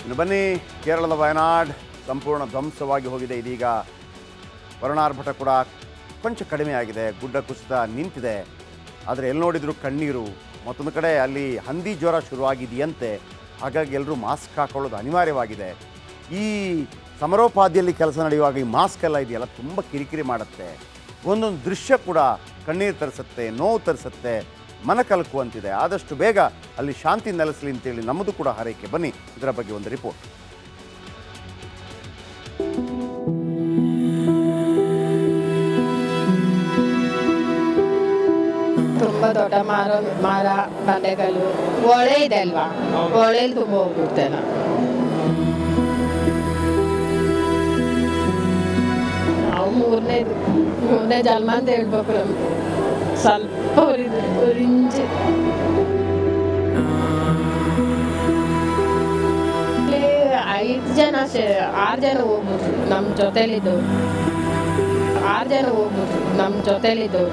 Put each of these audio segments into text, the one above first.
ಇನ್ನು ಬನ್ನಿ, ಕೇರಳದ ವಯನಾಡ್ ಸಂಪೂರ್ಣ ಧ್ವಂಸವಾಗಿ ಹೋಗಿದೆ. ಇದೀಗ ವರುಣಾರ್ಭಟ ಕೂಡ ಕೊಂಚ ಕಡಿಮೆ ಆಗಿದೆ, ಗುಡ್ಡ ಕುಸಿತ ನಿಂತಿದೆ. ಆದರೆ ಎಲ್ಲಿ ನೋಡಿದರೂ ಕಣ್ಣೀರು. ಮತ್ತೊಂದು ಕಡೆ ಅಲ್ಲಿ ಹಂದಿ ಜ್ವರ ಶುರುವಾಗಿದೆಯಂತೆ, ಹಾಗಾಗಿ ಎಲ್ಲರೂ ಮಾಸ್ಕ್ ಹಾಕೊಳ್ಳೋದು ಅನಿವಾರ್ಯವಾಗಿದೆ. ಈ ಸಮರೋಪಾದಿಯಲ್ಲಿ ಕೆಲಸ ನಡೆಯುವಾಗ ಈ ಮಾಸ್ಕ್ ಎಲ್ಲ ಇದೆಯಲ್ಲ ತುಂಬ ಕಿರಿಕಿರಿ ಮಾಡುತ್ತೆ. ಒಂದೊಂದು ದೃಶ್ಯ ಕೂಡ ಕಣ್ಣೀರು ತರಿಸುತ್ತೆ, ನೋವು ತರಿಸುತ್ತೆ, ಮನ ಕಲಕುವಂತಿದೆ. ಆದಷ್ಟು ಬೇಗ ಅಲ್ಲಿ ಶಾಂತಿ ನೆಲೆಸಲಿ ಅಂತೇಳಿ ನಮ್ಮದು ಕೂಡ ಹಾರೈಕೆ. ಬನ್ನಿ ಇದರ ಬಗ್ಗೆ ಒಂದು ರಿಪೋರ್ಟ್. ತುಂಬಾ ದೊಡ್ಡ ಮರ ಬಂಡೆಗಳು, ಹೊಳೆ ಇದೆ ಅಲ್ವಾ, ಹೊಳೆಯಲ್ಲಿ ತುಂಬ ಹೋಗ್ಬಿಡ್ತೇನೆ. ನಾವು ಮೂರನೇ ಜನ್ಮ ಅಂತ ಹೇಳ್ಬೇಕು. ನಮ್ಗೆ ಸ್ವಲ್ಪ ಒಂದು ಇಂಚು 5 ಜನ 6 ಜನ ಹೋಗ್ಬಿಟ್ರು ನಮ್ಮ ಜೊತೆಲಿದ್ದು. 6 ಜನ ಹೋಗ್ಬಿಟ್ರು ನಮ್ಮ ಜೊತೆಲಿದ್ದು.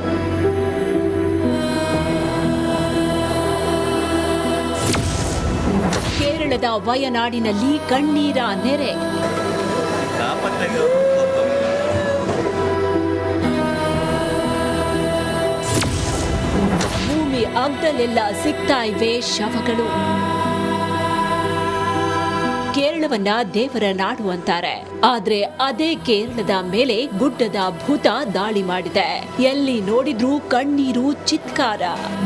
ಕೇರಳದ ವಯನಾಡಿನಲ್ಲಿ ಕಣ್ಣೀರ ನೆರೆ. ಭೂಮಿ ಅಗ್ಗಲೆಲ್ಲ ಸಿಗ್ತಾ ಇವೆ ಶವಗಳು. ಕೇರಳವನ್ನ ದೇವರ ನಾಡು ಅಂತಾರೆ, ಆದ್ರೆ ಅದೇ ಕೇರಳದ ಮೇಲೆ ಗುಡ್ಡದ ಭೂತ ದಾಳಿ ಮಾಡಿದೆ. ಎಲ್ಲಿ ನೋಡಿದ್ರೂ ಕಣ್ಣೀರು, ಚಿತ್ಕಾರ.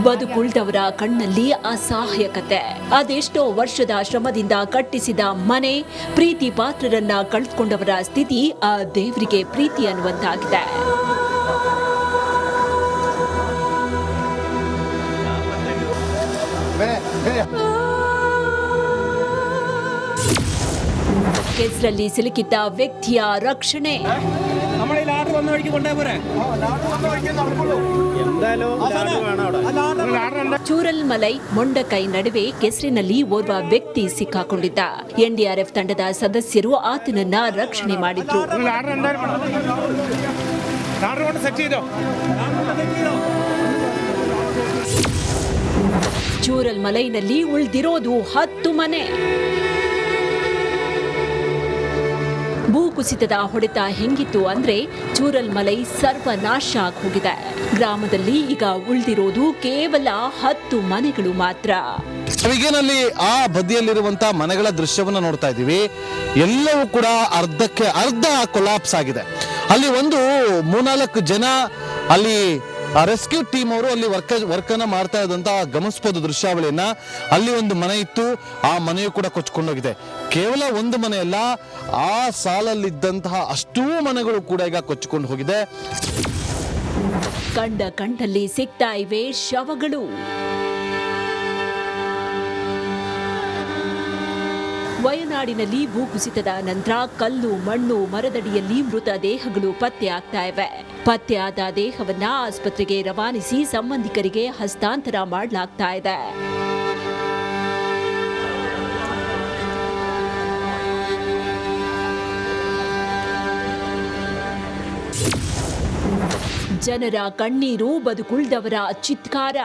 ಬದುಕುಳಿದವರ ಕಣ್ಣಲ್ಲಿ ಅಸಹಾಯಕತೆ. ಅದೆಷ್ಟೋ ವರ್ಷದ ಶ್ರಮದಿಂದ ಕಟ್ಟಿಸಿದ ಮನೆ, ಪ್ರೀತಿ ಪಾತ್ರರನ್ನ ಕಳೆದುಕೊಂಡವರ ಸ್ಥಿತಿ ಆ ದೇವರಿಗೆ ಪ್ರೀತಿ ಅನ್ನುವಂತಾಗಿದೆ. ಕೆಸರಲ್ಲಿ ಸಿಲುಕಿದ್ದ ವ್ಯಕ್ತಿಯ ರಕ್ಷಣೆ. ಚೂರಲ್ಮಲೈ ಮೊಂಡಕೈ ನಡುವೆ ಕೆಸರಿನಲ್ಲಿ ಓರ್ವ ವ್ಯಕ್ತಿ ಸಿಕ್ಕಾಕೊಂಡಿದ್ದ. ಎನ್ಡಿಆರ್ಎಫ್ ತಂಡದ ಸದಸ್ಯರು ಆತನನ್ನ ರಕ್ಷಣೆ ಮಾಡಿದ್ರು. ಚೂರಲ್ಮಲೈನಲ್ಲಿ ಉಳಿದಿರೋದು 10 ಮನೆ. ಭೂಕುಸಿತದ ಹೊಡೆತ ಹೆಂಗಿತ್ತು ಅಂದ್ರೆ ಚೂರಲ್ಮಲೈ ಸರ್ವನಾಶ ಹೋಗಿದೆ. ಗ್ರಾಮದಲ್ಲಿ ಈಗ ಉಳಿದಿರೋದು ಕೇವಲ 10 ಮನೆಗಳು ಮಾತ್ರ. ವಿಗೇನಲ್ಲಿ ಆ ಬದಿಯಲ್ಲಿರುವಂತಹ ಮನೆಗಳ ದೃಶ್ಯವನ್ನು ನೋಡ್ತಾ ಇದ್ದೀವಿ. ಎಲ್ಲವೂ ಕೂಡ ಅರ್ಧಕ್ಕೆ ಅರ್ಧ ಕೊಲಾಪ್ಸ್ ಆಗಿದೆ. ಅಲ್ಲಿ ಒಂದು 3-4 ಜನ ಅಲ್ಲಿ ರೆಸ್ಕ್ಯೂ ಟೀಮ್ ಅವರು ಅಲ್ಲಿ ವರ್ಕ್ ಅನ್ನ ಮಾಡ್ತಾ ಇದ್ದಂತ ಗಮನಿಸಬಹುದು ದೃಶ್ಯಾವಳಿಯನ್ನ. ಅಲ್ಲಿ ಒಂದು ಮನೆ ಇತ್ತು, ಆ ಮನೆಯು ಕೂಡ ಕೊಚ್ಕೊಂಡೋಗಿದೆ. ಕೇವಲ ಒಂದು ಮನೆಯಲ್ಲ, ಆ ಸಾಲಲ್ಲಿದ್ದಂತಹ ಅಷ್ಟೂ ಮನೆಗಳು ಕೂಡ ಈಗ ಕೊಚ್ಚಿಕೊಂಡು ಹೋಗಿದೆ. ಕಂಡಲ್ಲಿ ಸಿಗ್ತಾ ಇವೆ ಶವಗಳು. ವಯನಾಡಿನಲ್ಲಿ ಭೂಕುಸಿತದ ನಂತರ ಕಲ್ಲು, ಮಣ್ಣು, ಮರದಡಿಯಲ್ಲಿ ಮೃತದೇಹಗಳು ಪತ್ತೆ ಆಗ್ತಾ ಇವೆ. ಪತ್ತೆಯಾದ ದೇಹವನ್ನ ಆಸ್ಪತ್ರೆಗೆ ರವಾನಿಸಿ ಸಂಬಂಧಿಕರಿಗೆ ಹಸ್ತಾಂತರ ಮಾಡಲಾಗ್ತಾ ಇದೆ. ಜನರ ಕಣ್ಣೀರು, ಬದುಕುಳಿದವರ ಚಿತ್ಕಾರ.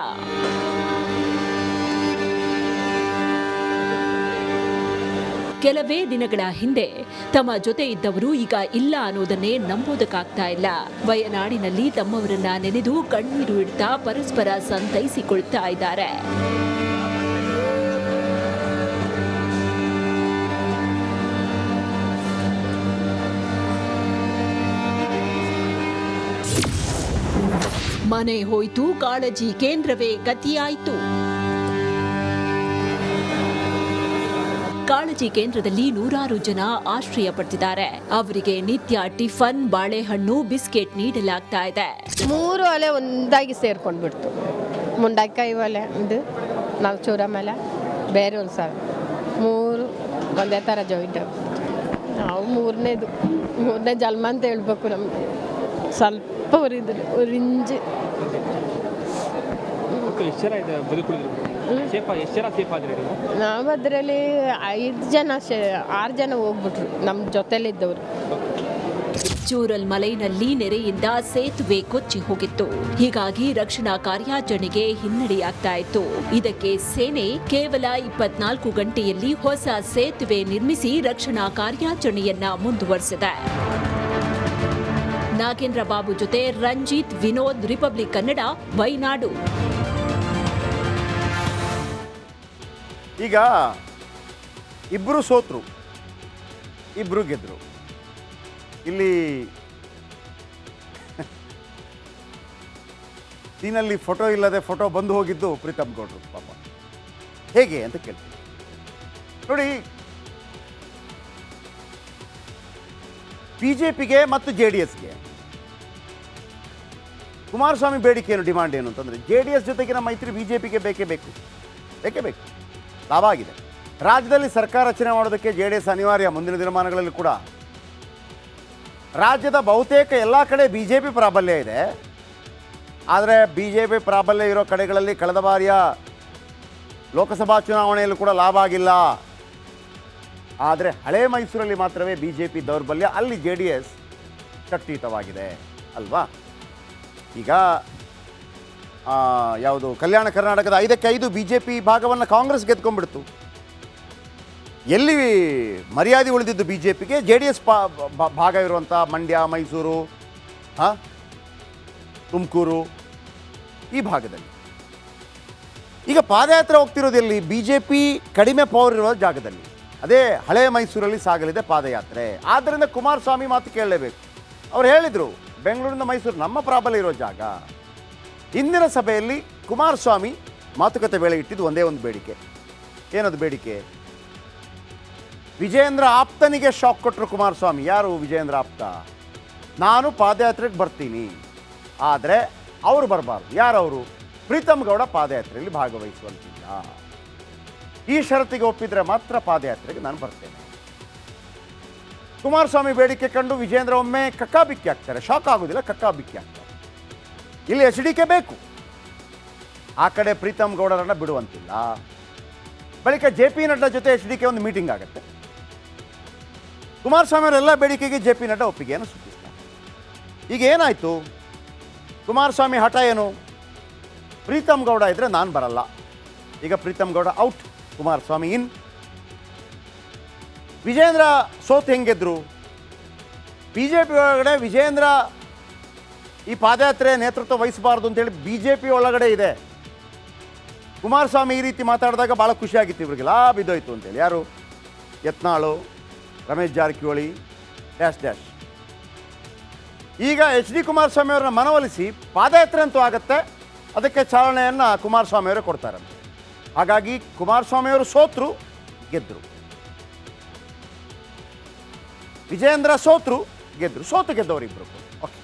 ಕೆಲವೇ ದಿನಗಳ ಹಿಂದೆ ತಮ್ಮ ಜೊತೆ ಇದ್ದವರು ಈಗ ಇಲ್ಲ ಅನ್ನೋದನ್ನೇ ನಂಬೋದಕ್ಕಾಗ್ತಾ ಇಲ್ಲ. ವಯನಾಡಿನಲ್ಲಿ ತಮ್ಮವರನ್ನ ನೆನೆದು ಕಣ್ಣೀರು ಇಡ್ತಾ ಪರಸ್ಪರ ಸಂತೈಸಿಕೊಳ್ತಾ ಇದ್ದಾರೆ. ಮನೆ ಹೋಯ್ತು, ಕಾಳಜಿ ಕೇಂದ್ರವೇ ಗತಿಯಾಯಿತು. ಕಾಳಜಿ ಕೇಂದ್ರದಲ್ಲಿ 100 ಜನ ಆಶ್ರಯ ಪಡೆದಿದ್ದಾರೆ. ಅವರಿಗೆ ನಿತ್ಯ ಟಿಫನ್, ಬಾಳೆಹಣ್ಣು, ಬಿಸ್ಕೆಟ್ ನೀಡಲಾಗ್ತಾ ಇದೆ. 3 ಒಲೆ ಒಂದಾಗಿ ಸೇರ್ಕೊಂಡ್ಬಿಡ್ತು. ಮುಂಡಕಾಯಿ ಒಲೆ ಇದು, ನಾವು ಚೂರಮಲ ಬೇರೆ ಒಂದು ಸಲ 3 ಒಂದೇ ಥರ ಜಾಯಿಂಟ್. ನಾವು ಮೂರನೇ ಜನ್ಮ ಅಂತ ಹೇಳ್ಬೇಕು. ನಮ್ಗೆ ಸ್ವಲ್ಪ ಒಂದು ಇಂಚು. ನಾವು ಅದರಲ್ಲಿ 5 ಜನ 6 ಜನ ಹೋಗ್ಬಿಟ್ರು ನಮ್ಮ ಜೊತೆಲಿದ್ದವರು. ಚೂರಲ್ ಮಲೈನಲ್ಲಿ ನೆರೆಯಿಂದ ಸೇತುವೆ ಕೊಚ್ಚಿ ಹೋಗಿತ್ತು. ಹೀಗಾಗಿ ರಕ್ಷಣಾ ಕಾರ್ಯಾಚರಣೆಗೆ ಹಿನ್ನಡೆಯಾಗ್ತಾ ಇತ್ತು. ಇದಕ್ಕೆ ಸೇನೆ ಕೇವಲ 24 ಗಂಟೆಯಲ್ಲಿ ಹೊಸ ಸೇತುವೆ ನಿರ್ಮಿಸಿ ರಕ್ಷಣಾ ಕಾರ್ಯಾಚರಣೆಯನ್ನ ಮುಂದುವರೆಸಿದೆ. ನಾಗೇಂದ್ರ ಬಾಬು ಜೊತೆ ರಂಜಿತ್, ವಿನೋದ್, ರಿಪಬ್ಲಿಕ್ ಕನ್ನಡ, ವೈನಾಡು. ಈಗ ಇಬ್ಬರು ಸೋತರು, ಇಬ್ಬರು ಗೆದ್ರು. ಇಲ್ಲಿ ಸೀನಲ್ಲಿ ಫೋಟೋ ಇಲ್ಲದೆ ಫೋಟೋ ಬಂದು ಹೋಗಿದ್ದು ಪ್ರೀತಮ್ ಗೌಡ್ರು ಪಾಪ. ಹೇಗೆ ಅಂತ ಕೇಳ್ತೀನಿ ನೋಡಿ. ಬಿಜೆಪಿಗೆ ಮತ್ತು JDSಗೆ ಕುಮಾರಸ್ವಾಮಿ ಬೇಡಿಕೆ ಏನು, ಡಿಮಾಂಡ್ ಏನು ಅಂತಂದರೆ JDS ಜೊತೆಗಿನ ಮೈತ್ರಿ ಬಿಜೆಪಿಗೆ ಬೇಕೇ ಬೇಕು. ಲಾಭ ಆಗಿದೆ. ರಾಜ್ಯದಲ್ಲಿ ಸರ್ಕಾರ ರಚನೆ ಮಾಡೋದಕ್ಕೆ JDS ಅನಿವಾರ್ಯ. ಮುಂದಿನ ದಿನಮಾನಗಳಲ್ಲಿ ಕೂಡ ರಾಜ್ಯದ ಬಹುತೇಕ ಎಲ್ಲ ಕಡೆ BJP ಪ್ರಾಬಲ್ಯ ಇದೆ. ಆದರೆ BJP ಪ್ರಾಬಲ್ಯ ಇರೋ ಕಡೆಗಳಲ್ಲಿ ಕಳೆದ ಬಾರಿಯ ಲೋಕಸಭಾ ಚುನಾವಣೆಯಲ್ಲೂ ಕೂಡ ಲಾಭ ಆಗಿಲ್ಲ. ಆದರೆ ಹಳೆ ಮೈಸೂರಲ್ಲಿ ಮಾತ್ರವೇ BJP ದೌರ್ಬಲ್ಯ, ಅಲ್ಲಿ JDS ಶಕ್ತಿಯುತವಾಗಿದೆ ಅಲ್ವಾ. ಈಗ ಯಾವುದು ಕಲ್ಯಾಣ ಕರ್ನಾಟಕದ 5ಕ್ಕೆ 5 BJP ಭಾಗವನ್ನು ಕಾಂಗ್ರೆಸ್ ಗೆದ್ಕೊಂಡ್ಬಿಡ್ತು. ಎಲ್ಲಿ ಮರ್ಯಾದೆ ಉಳಿದಿದ್ದು BJPಗೆ JDS ಭಾಗ ಇರುವಂಥ ಮಂಡ್ಯ, ಮೈಸೂರು, ತುಮಕೂರು ಈ ಭಾಗದಲ್ಲಿ. ಈಗ ಪಾದಯಾತ್ರೆ ಹೋಗ್ತಿರೋದು ಎಲ್ಲಿ? BJP ಕಡಿಮೆ ಪವರ್ ಇರುವ ಜಾಗದಲ್ಲಿ. ಅದೇ ಹಳೆ ಮೈಸೂರಲ್ಲಿ ಸಾಗಲಿದೆ ಪಾದಯಾತ್ರೆ. ಆದ್ದರಿಂದ ಕುಮಾರಸ್ವಾಮಿ ಮಾತು ಕೇಳಲೇಬೇಕು. ಅವ್ರು ಹೇಳಿದರು ಬೆಂಗಳೂರಿನ ಮೈಸೂರು ನಮ್ಮ ಪ್ರಾಬಲ್ಯ ಇರೋ ಜಾಗ. ಇಂದಿನ ಸಭೆಯಲ್ಲಿ ಕುಮಾರಸ್ವಾಮಿ ಮಾತುಕತೆ ವೇಳೆ ಇಟ್ಟಿದ್ದು ಒಂದೇ ಒಂದು ಬೇಡಿಕೆ. ಏನದು ಬೇಡಿಕೆ? ವಿಜೇಂದ್ರ ಆಪ್ತನಿಗೆ ಶಾಕ್ ಕೊಟ್ಟರು ಕುಮಾರಸ್ವಾಮಿ. ಯಾರು ವಿಜೇಂದ್ರ ಆಪ್ತ? ನಾನು ಪಾದಯಾತ್ರೆಗೆ ಬರ್ತೀನಿ, ಆದರೆ ಅವರು ಬರಬಾರ್ದು. ಯಾರವರು? ಪ್ರೀತಮ್ ಗೌಡ ಪಾದಯಾತ್ರೆಯಲ್ಲಿ ಭಾಗವಹಿಸುವಂತಿಲ್ಲ. ಈ ಷರತ್ತಿಗೆ ಒಪ್ಪಿದರೆ ಮಾತ್ರ ಪಾದಯಾತ್ರೆಗೆ ನಾನು ಬರ್ತೇನೆ. ಕುಮಾರಸ್ವಾಮಿ ಬೇಡಿಕೆ ಕಂಡು ವಿಜೇಂದ್ರ ಒಮ್ಮೆ ಕಕ್ಕಾಬಿಕ್ಕಿ ಆಗ್ತಾರೆ. ಶಾಕ್ ಆಗೋದಿಲ್ಲ, ಕಕ್ಕಾಬಿಕ್ಕಿ ಆಗ್ತಾರೆ. ಇಲ್ಲಿ HDK ಬೇಕು, ಆ ಕಡೆ ಪ್ರೀತಮ್ ಗೌಡರನ್ನು ಬಿಡುವಂತಿಲ್ಲ. ಬಳಿಕ JP ನಡ್ಡಾ ಜೊತೆ HDK ಒಂದು ಮೀಟಿಂಗ್ ಆಗುತ್ತೆ. ಕುಮಾರಸ್ವಾಮಿ ಅವರೆಲ್ಲ ಬೇಡಿಕೆಗೆ JP ನಡ್ಡಾ ಒಪ್ಪಿಗೆಯನ್ನು ಸೂಚಿಸ್ತಾರೆ. ಈಗ ಏನಾಯಿತು? ಕುಮಾರಸ್ವಾಮಿ ಹಠ ಏನು? ಪ್ರೀತಮ್ ಗೌಡ ಇದ್ದರೆ ನಾನು ಬರಲ್ಲ. ಈಗ ಪ್ರೀತಮ್ ಗೌಡ ಔಟ್, ಕುಮಾರಸ್ವಾಮಿ ಇನ್. ವಿಜೇಂದ್ರ ಸೋತ್ ಹೆಂಗೆದ್ರು? BJP ಒಳಗಡೆ ವಿಜೇಂದ್ರ ಈ ಪಾದಯಾತ್ರೆ ನೇತೃತ್ವ ವಹಿಸಬಾರ್ದು ಅಂತೇಳಿ BJP ಒಳಗಡೆ ಇದೆ. ಕುಮಾರಸ್ವಾಮಿ ಈ ರೀತಿ ಮಾತಾಡಿದಾಗ ಭಾಳ ಖುಷಿಯಾಗಿತ್ತು ಇವ್ರಿಗೆ, ಲಾಭ ಬಿದ್ದೋಯ್ತು ಅಂತೇಳಿ. ಯಾರು? ಯತ್ನಾಳು, ರಮೇಶ್ ಜಾರಕಿಹೊಳಿ ಡ್ಯಾಶ್. ಈಗ HD ಕುಮಾರಸ್ವಾಮಿ ಅವರನ್ನ ಮನವೊಲಿಸಿ ಪಾದಯಾತ್ರೆ ಅಂತೂ ಆಗುತ್ತೆ, ಅದಕ್ಕೆ ಚಾಲನೆಯನ್ನು ಕುಮಾರಸ್ವಾಮಿ ಅವರೇ ಕೊಡ್ತಾರಂತೆ. ಹಾಗಾಗಿ ಕುಮಾರಸ್ವಾಮಿ ಅವರು ಸೋತರು, ಗೆದ್ದರು. ವಿಜೇಂದ್ರ ಸೋತರು, ಗೆದ್ದರು. ಗೆದ್ದವರಿಬ್ಬರು. ಓಕೆ.